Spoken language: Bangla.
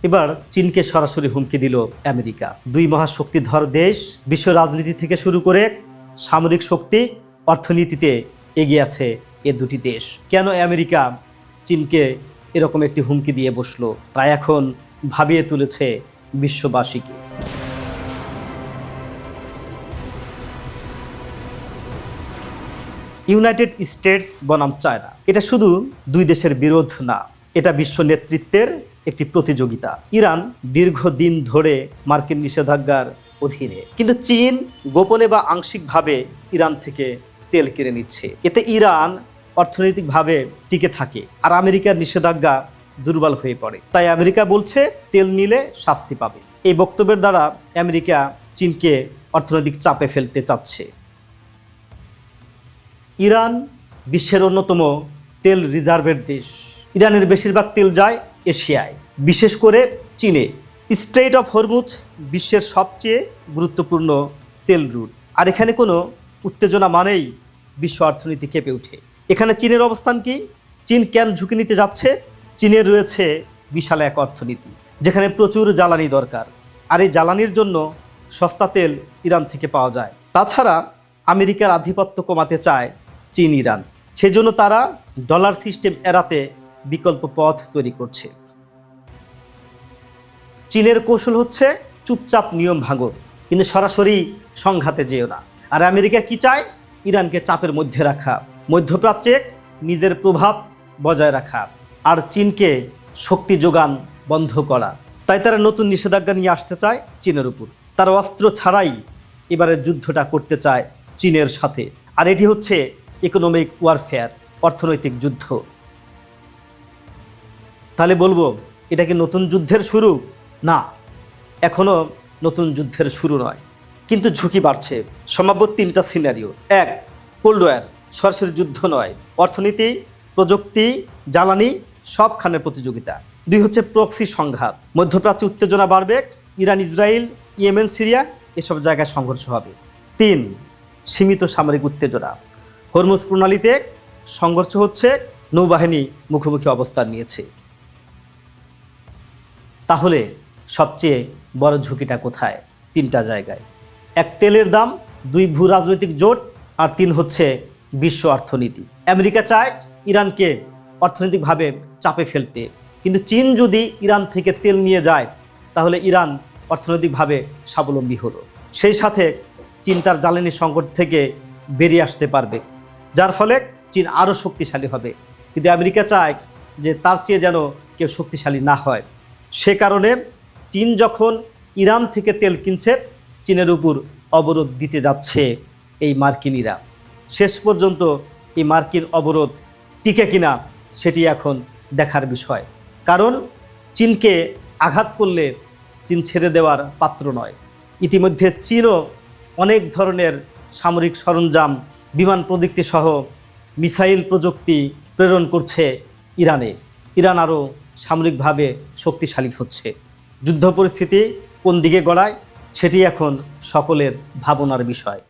এবার চীনকে সরাসরি হুমকি দিল আমেরিকা। দুই মহাশক্তিধর দেশ বিশ্ব রাজনীতি থেকে শুরু করে সামরিক শক্তি, অর্থনীতিতে এগিয়ে আছে এ দুটি দেশ। কেন আমেরিকা চীনকে এরকম একটি হুমকি দিয়ে বসলো, তা এখন ভাবিয়ে তুলেছে বিশ্ববাসীকে। ইউনাইটেড স্টেটস বনাম চায়না, এটা শুধু দুই দেশের বিরোধ না, এটা বিশ্ব নেতৃত্বের একটি প্রতিযোগিতা। ইরান দীর্ঘদিন ধরে মার্কিন নিষেধাজ্ঞার অধীনে, কিন্তু চীন গোপনে বা আংশিকভাবে ইরান থেকে তেল কিনে নিচ্ছে। এতে ইরান অর্থনৈতিকভাবে টিকে থাকে আর আমেরিকার নিষেধাজ্ঞা দুর্বল হয়ে পড়ে। তাই আমেরিকা বলছে তেল নিলে শাস্তি পাবে। এই বক্তব্যের দ্বারা আমেরিকা চীনকে অর্থনৈতিক চাপে ফেলতে চাচ্ছে। ইরান বিশ্বের অন্যতম তেল রিজার্ভের দেশ। ইরানের বেশিরভাগ তেল যায় এশিয়ায়, বিশেষ করে চীনে। স্ট্রেইট অফ হরমুজ বিশ্বের সবচেয়ে গুরুত্বপূর্ণ তেল রুট, আর এখানে কোনো উত্তেজনা মানেই বিশ্ব অর্থনীতি কেঁপে ওঠে। এখানে চীনের অবস্থান কি? চীন কেন ঝুঁকি নিতে যাচ্ছে? চীনের রয়েছে বিশাল এক অর্থনীতি, যেখানে প্রচুর জ্বালানি দরকার, আর এই জ্বালানির জন্য সস্তা তেল ইরান থেকে পাওয়া যায়। তাছাড়া আমেরিকার আধিপত্য কমাতে চায় চীন ইরান, সেজন্য তারা ডলার সিস্টেম এড়াতে বিকল্প পথ তৈরি করছে। চীনের কৌশল হচ্ছে চুপচাপ নিয়ম ভাঙো, কিন্তু সরাসরি সংঘাতে যেও না। আর আমেরিকা কি চায়? ইরানকে চাপের মধ্যে রাখা, মধ্যপ্রাচ্যে নিজের প্রভাব বজায় রাখা, আর চীনকে শক্তি যোগান বন্ধ করা। তাই তারা নতুন নিষেধাজ্ঞা নিয়ে আসতে চায় চীনের উপর। তারা অস্ত্র ছাড়াই এবারের যুদ্ধটা করতে চায় চীনের সাথে, আর এটি হচ্ছে ইকোনমিক ওয়ারফেয়ার, অর্থনৈতিক যুদ্ধ। তাহলে বলবো এটা কি নতুন যুদ্ধের শুরু? না, এখনও নতুন যুদ্ধের শুরু নয়, কিন্তু ঝুঁকি বাড়ছে। সম্ভাব্য তিনটা সিনারিও: এক, কোল্ড ওয়ার, সরাসরি যুদ্ধ নয়, অর্থনীতি, প্রযুক্তি, জ্বালানি সবখানের প্রতিযোগিতা। দুই হচ্ছে প্রক্সি সংঘাত, মধ্যপ্রাচ্যে উত্তেজনা বাড়বে, ইরান, ইসরায়েল, ইয়েমেন, সিরিয়া এসব জায়গায় সংঘর্ষ হবে। তিন, সীমিত সামরিক উত্তেজনা, হরমুজ প্রণালীতে সংঘর্ষ হচ্ছে, নৌবাহিনী মুখোমুখি অবস্থান নিয়েছে। তাহলে সবচেয়ে বড় ঝুঁকিটা কোথায়? তিনটা জায়গায়: এক, তেলের দাম; দুই, ভূ রাজনৈতিক জোট; আর তিন হচ্ছে বিশ্ব অর্থনীতি। আমেরিকা চায় ইরানকে অর্থনৈতিকভাবে চাপে ফেলতে, কিন্তু চীন যদি ইরান থেকে তেল নিয়ে যায় তাহলে ইরান অর্থনৈতিকভাবে স্বাবলম্বী হলো। সেই সাথে চীন তার জ্বালানি সংকট থেকে বেরিয়ে আসতে পারবে, যার ফলে চীন আরও শক্তিশালী হবে। কিন্তু আমেরিকা চায় যে তার চেয়ে যেন কেউ শক্তিশালী না হয়। সে কারণে চীন যখন ইরান থেকে তেল কিনছে, চীনের উপর অবরোধ দিতে যাচ্ছে এই মার্কিনিরা। শেষ পর্যন্ত এই মার্কিন অবরোধ টিকে কিনা সেটি এখন দেখার বিষয়, কারণ চীনকে আঘাত করলে চীন ছেড়ে দেওয়ার পাত্র নয়। ইতিমধ্যে চীনও অনেক ধরনের সামরিক সরঞ্জাম, বিমান প্রযুক্তি সহ মিসাইল প্রযুক্তি প্রেরণ করছে ইরানে। ইরান আরও সামরিকভাবে শক্তিশালী হচ্ছে। যুদ্ধ পরিস্থিতি কোন দিকে গড়ায় সেটি এখন সকলের ভাবনার বিষয়।